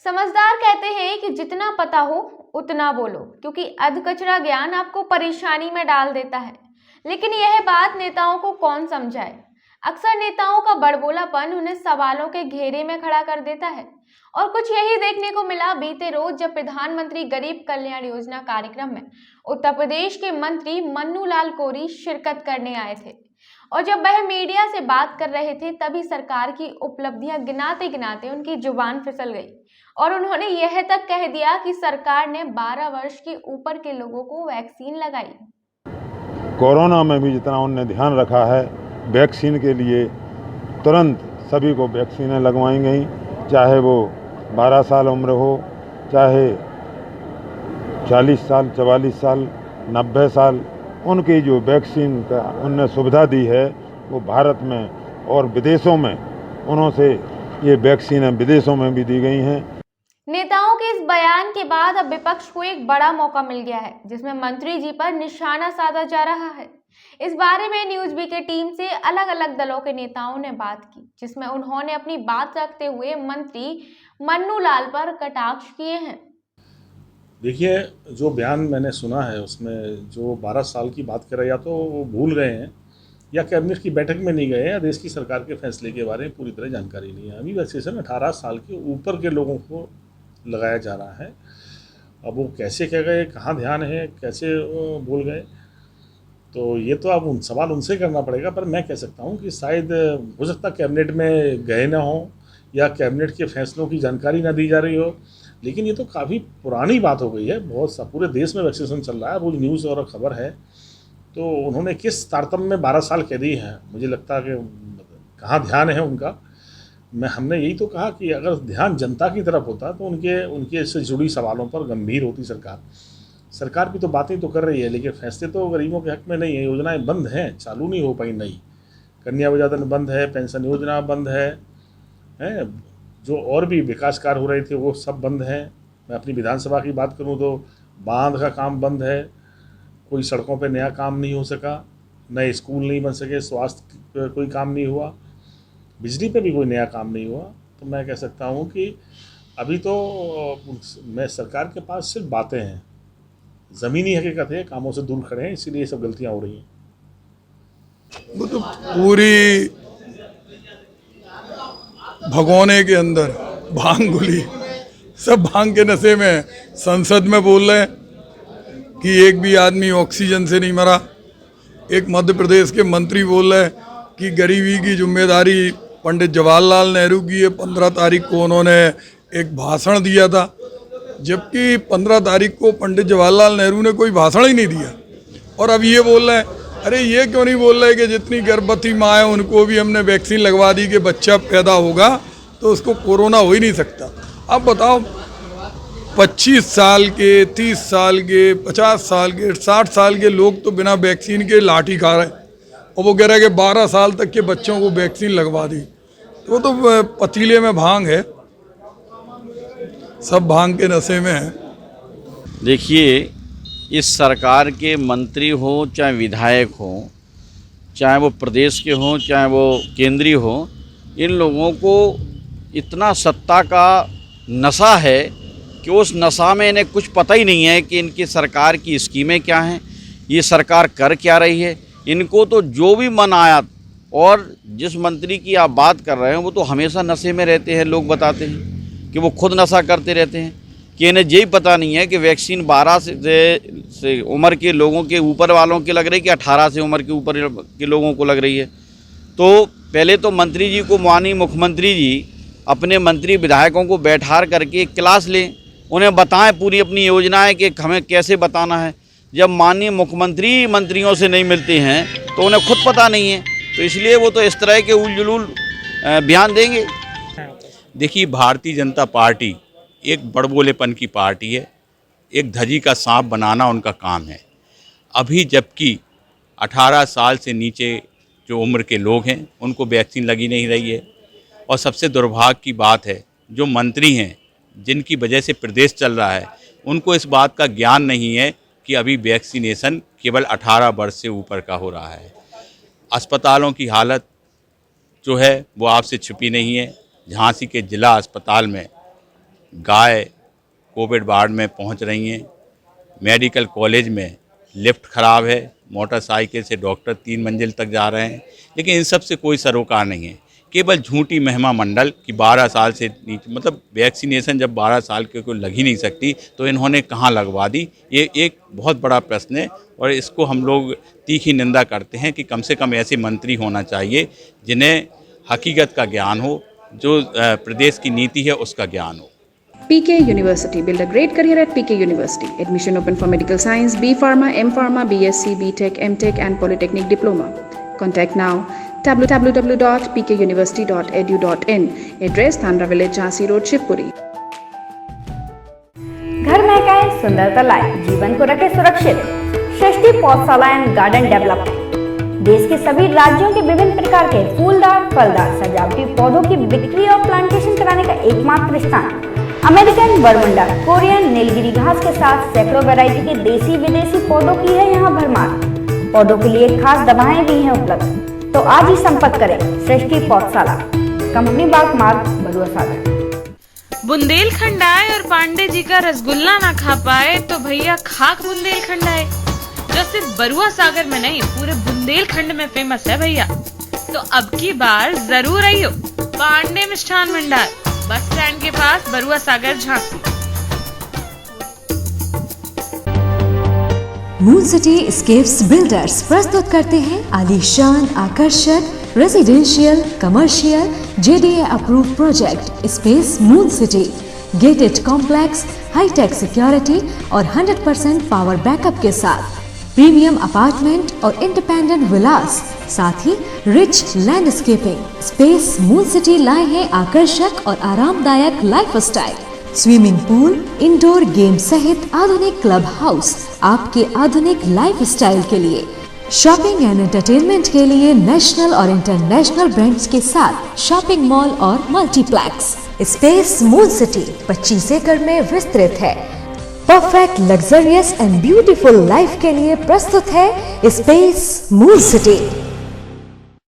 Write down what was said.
समझदार कहते हैं कि जितना पता हो उतना बोलो, क्योंकि अध कचरा ज्ञान आपको परेशानी में डाल देता है। लेकिन यह बात नेताओं को कौन समझाए। अक्सर नेताओं का बड़बोलापन उन्हें सवालों के घेरे में खड़ा कर देता है। और कुछ यही देखने को मिला बीते रोज, जब प्रधानमंत्री गरीब कल्याण योजना कार्यक्रम में उत्तर प्रदेश के मंत्री मन्नू लाल कोरी शिरकत करने आए थे। और जब वह मीडिया से बात कर रहे थे, तभी सरकार की उपलब्धियां गिनाते गिनाते उनकी जुबान फिसल गई और उन्होंने यह तक कह दिया कि सरकार ने 12 वर्ष के ऊपर के लोगों को वैक्सीन लगाई। कोरोना में भी जितना उन्होंने ध्यान रखा है वैक्सीन के लिए, तुरंत सभी को वैक्सीनें लगवाई गई, चाहे वो 12 साल उम्र हो, चाहे 40 साल, 44 साल, 90 साल। उनकी जो वैक्सीन का उनने सुविधा दी है वो भारत में और विदेशों में उन्होंने ये वैक्सीनें विदेशों में भी दी गई हैं। नेताओं के इस बयान के बाद अब विपक्ष को एक बड़ा मौका मिल गया है, जिसमें मंत्री जी पर निशाना साधा जा रहा है। इस बारे में न्यूज बी के टीम से अलग अलग दलों के नेताओं ने बात की, जिसमें उन्होंने अपनी बात रखते हुए मंत्री मन्नू लाल पर कटाक्ष किए हैं। देखिए, जो बयान मैंने सुना है उसमें जो 12 साल की बात कर रहे, या तो वो भूल गए हैं या कैबिनेट की बैठक में नहीं गए, या देश की सरकार के फैसले के बारे में पूरी तरह जानकारी नहीं है। अभी वैक्सीनेशन 18 साल के ऊपर के लोगों को लगाया जा रहा है। अब वो कैसे कह गए, कहाँ ध्यान है, कैसे बोल गए, तो ये तो अब सवाल उनसे करना पड़ेगा। पर मैं कह सकता हूँ कि शायद हो सकता कैबिनेट में गए ना हो या कैबिनेट के फैसलों की जानकारी ना दी जा रही हो, लेकिन ये तो काफ़ी पुरानी बात हो गई है। बहुत सा पूरे देश में वैक्सीनेशन चल रहा है, रोज न्यूज़ और खबर है। तो उन्होंने किस तारतम्य में 12 साल कह दी है, मुझे लगता है कि कहाँ ध्यान है उनका। हमने यही तो कहा कि अगर ध्यान जनता की तरफ होता तो उनके से जुड़ी सवालों पर गंभीर होती सरकार भी तो बातें तो कर रही है, लेकिन फैसले तो गरीबों के हक में नहीं है। योजनाएं बंद हैं, चालू नहीं हो पाई। नई कन्या विद्याधन बंद है, पेंशन योजना बंद है, जो और भी विकास कार्य हो रहे थे वो सब बंद हैं। मैं अपनी विधानसभा की बात करूं तो बांध का काम बंद है, कोई सड़कों पे नया काम नहीं हो सका, नए स्कूल नहीं बन सके, स्वास्थ्य पे कोई काम नहीं हुआ, बिजली पे भी कोई नया काम नहीं हुआ। तो मैं कह सकता हूं कि अभी तो मैं सरकार के पास सिर्फ बातें हैं, ज़मीनी हकीकत है, कामों से दूर खड़े हैं, इसीलिए ये सब गलतियां हो रही हैं। वो तो पूरी भगोने के अंदर भांग गुली, सब भांग के नशे में संसद में बोल रहे हैं कि एक भी आदमी ऑक्सीजन से नहीं मरा। एक मध्य प्रदेश के मंत्री बोल रहे हैं कि गरीबी की जिम्मेदारी पंडित जवाहरलाल नेहरू की है। 15 तारीख को उन्होंने एक भाषण दिया था, जबकि 15 तारीख को पंडित जवाहरलाल नेहरू ने कोई भाषण ही नहीं दिया। और अब ये बोल रहे हैं, अरे ये क्यों नहीं बोल रहे कि जितनी गर्भवती माँ है उनको भी हमने वैक्सीन लगवा दी कि बच्चा पैदा होगा तो उसको कोरोना हो ही नहीं सकता। अब बताओ, 25 साल के, 30 साल के, 50 साल के, 60 साल के लोग तो बिना वैक्सीन के लाठी खा रहे हैं, और वो कह रहे हैं कि 12 साल तक के बच्चों को वैक्सीन लगवा दी। तो वो तो पतीले में भांग है, सब भांग के नशे में है। देखिए, इस सरकार के मंत्री हो चाहे विधायक हो, चाहे वो प्रदेश के हों चाहे वो केंद्रीय हो, इन लोगों को इतना सत्ता का नशा है कि उस नशा में इन्हें कुछ पता ही नहीं है कि इनकी सरकार की स्कीमें क्या हैं, ये सरकार कर क्या रही है। इनको तो जो भी मन आया, और जिस मंत्री की आप बात कर रहे हैं वो तो हमेशा नशे में रहते हैं। लोग बताते हैं कि वो खुद नशा करते रहते हैं, कि इन्हें यही पता नहीं है कि वैक्सीन 12 से उम्र के लोगों के ऊपर वालों के लग रही है कि 18 से उम्र के ऊपर के लोगों को लग रही है। तो पहले तो मंत्री जी को, माननीय मुख्यमंत्री जी अपने मंत्री विधायकों को बैठार करके एक क्लास लें, उन्हें बताएं पूरी अपनी योजनाएं कि हमें कैसे बताना है। जब माननीय मुख्यमंत्री मंत्रियों से नहीं मिलते हैं तो उन्हें खुद पता नहीं है, तो इसलिए वो तो इस तरह के उलझुल बयान देंगे। देखिए, भारतीय जनता पार्टी एक बड़बोलेपन की पार्टी है, एक धजी का सांप बनाना उनका काम है। अभी जबकि 18 साल से नीचे जो उम्र के लोग हैं उनको वैक्सीन लगी नहीं रही है, और सबसे दुर्भाग्य की बात है जो मंत्री हैं जिनकी वजह से प्रदेश चल रहा है, उनको इस बात का ज्ञान नहीं है कि अभी वैक्सीनेशन केवल 18 वर्ष से ऊपर का हो रहा है। अस्पतालों की हालत जो है वो आपसे छुपी नहीं है। झांसी के जिला अस्पताल में गाय कोविड वार्ड में पहुंच रही हैं, मेडिकल कॉलेज में लिफ्ट ख़राब है, मोटरसाइकिल से डॉक्टर 3 मंजिल तक जा रहे हैं, लेकिन इन सब से कोई सरोकार नहीं है। केवल झूठी महिमा मंडल कि 12 साल से नीचे, मतलब वैक्सीनेशन जब 12 साल के को लग ही नहीं सकती तो इन्होंने कहाँ लगवा दी, ये एक बहुत बड़ा प्रश्न है। और इसको हम लोग तीखी निंदा करते हैं कि कम से कम ऐसे मंत्री होना चाहिए जिन्हें हकीकत का ज्ञान हो, जो प्रदेश की नीति है उसका ज्ञान हो। PK University. Build a great career at PK University. Admission open for medical science, B Pharma, M Pharma, BSc, BTech, MTech and Polytechnic Diploma. Contact now www.pkuniversity.edu.in. Address Thandra Village, Jhansi Road, Shivpuri. घर महकाए सुंदरता लाए, जीवन को रखे सुरक्षित। सृष्टि पौधशाला and garden development देश के सभी राज्यों के विभिन्न प्रकार के फूलदार, फलदार, सजावटी पौधों की बिक्री और प्लांटेशन कराने का एकमात्र स्थान। अमेरिकन बरमुंडा, कोरियन नीलगिरी घास के साथ सैकड़ों वैरायटी के देसी विदेशी पौधों की है यहाँ भरमार। पौधों के लिए खास दवाएं भी हैं उपलब्ध। तो आज ही संपर्क करें सृष्टि पौधशाला, कंपनी बाग मार्ग, बरुआ सागर। बुंदेलखंड आए और पांडे जी का रसगुल्ला ना खा पाए तो भैया खाक बुंदेलखंड आए, जो सिर्फ बरुआ सागर में नहीं पूरे बुंदेलखंड में फेमस है भैया। तो अब की बार जरूर आइयो पांडे मिष्ठान भंडार, बस स्टैंड के पास, Barua Sagar, Jhansi. Moon city scapes builders प्रस्तुत करते हैं आलीशान, आकर्षक residential, commercial, JDA approve project space moon city. Gated complex, hi tech security और 100% पावर बैकअप के साथ प्रीमियम अपार्टमेंट और इंडिपेंडेंट विलास, साथ ही rich landscaping. Space moon city लाए हैं आकर्षक और आरामदायक lifestyle, swimming pool, indoor game सहित आधुनिक क्लब हाउस आपके आधुनिक लाइफस्टाइल के लिए। शॉपिंग एंड एंटरटेनमेंट के लिए नेशनल और इंटरनेशनल ब्रांड्स के साथ शॉपिंग मॉल और मल्टीप्लेक्स। स्पेस मून सिटी 25 एकड़ में विस्तृत है। Perfect luxurious and beautiful life के लिए प्रस्तुत है स्पेस मून सिटी।